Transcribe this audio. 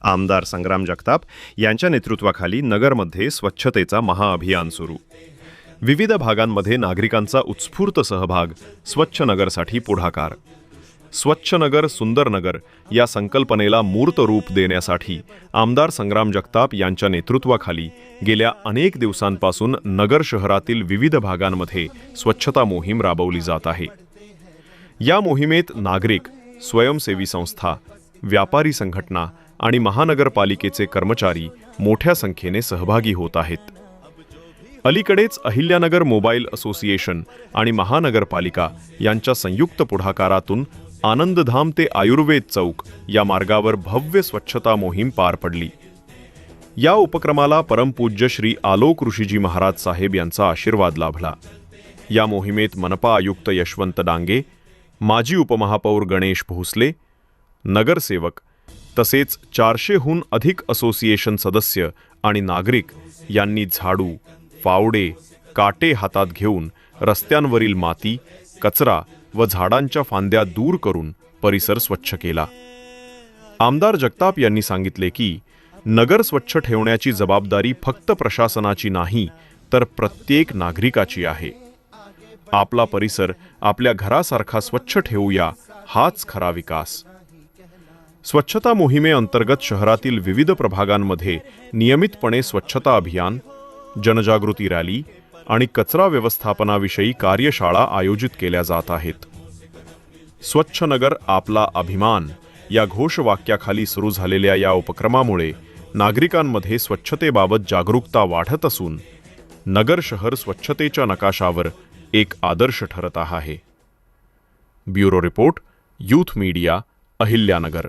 आमदार संग्राम जगताप यांच्या नेतृत्वाखाली नगरमध्ये स्वच्छतेचा महाअभियान सुरू. विविध भागांमध्ये नागरिकांचा उत्स्फूर्त सहभाग. स्वच्छ नगरसाठी पुढाकार. स्वच्छ नगर सुंदर नगर या संकल्पनेला मूर्त रूप देण्यासाठी आमदार संग्राम जगताप यांच्या नेतृत्वाखाली गेल्या अनेक दिवसांपासून नगर शहरातील विविध भागांमध्ये स्वच्छता मोहीम राबवली जात आहे. या मोहिमेत नागरिक, स्वयंसेवी संस्था, व्यापारी संघटना आणि महानगरपालिकेचे कर्मचारी मोठ्या संख्येने सहभागी होत आहेत. अलीकडेच अहिल्यानगर मोबाईल असोसिएशन आणि महानगरपालिका यांच्या संयुक्त पुढाकारातून आनंदधाम ते आयुर्वेद चौक या मार्गावर भव्य स्वच्छता मोहीम पार पडली. या उपक्रमाला परमपूज्य श्री आलोक ऋषीजी महाराज साहेब यांचा आशीर्वाद लाभला. या मोहिमेत मनपा आयुक्त यशवंत डांगे, माजी उपमहापौर गणेश भोसले, नगरसेवक तसेच 400हून अधिक असोसिएशन सदस्य आणि नागरिक यांनी झाडू, फावडे, काटे हातात घेऊन रस्त्यांवरील माती, कचरा व झाडांच्या फांद्या दूर करून परिसर स्वच्छ केला. आमदार जगताप यांनी सांगितले की नगर स्वच्छ ठेवण्याची जबाबदारी फक्त प्रशासनाची नाही, तर प्रत्येक नागरिकाची आहे. आपला परिसर आपल्या घरासारखा स्वच्छ ठेवूया, हाच खरा विकास. स्वच्छता मोहिमेअंतर्गत शहरातील विविध प्रभागांमध्ये नियमितपणे स्वच्छता अभियान, जनजागृती रॅली आणि कचरा व्यवस्थापनाविषयी कार्यशाळा आयोजित केल्या जात आहेत. स्वच्छ नगर आपला अभिमान या घोषवाक्याखाली सुरू झालेल्या या उपक्रमामुळे नागरिकांमध्ये स्वच्छतेबाबत जागरूकता वाढत असून नगर शहर स्वच्छतेच्या नकाशावर एक आदर्श ठरत आहे. Bureau report, youth media, Ahilyanagar.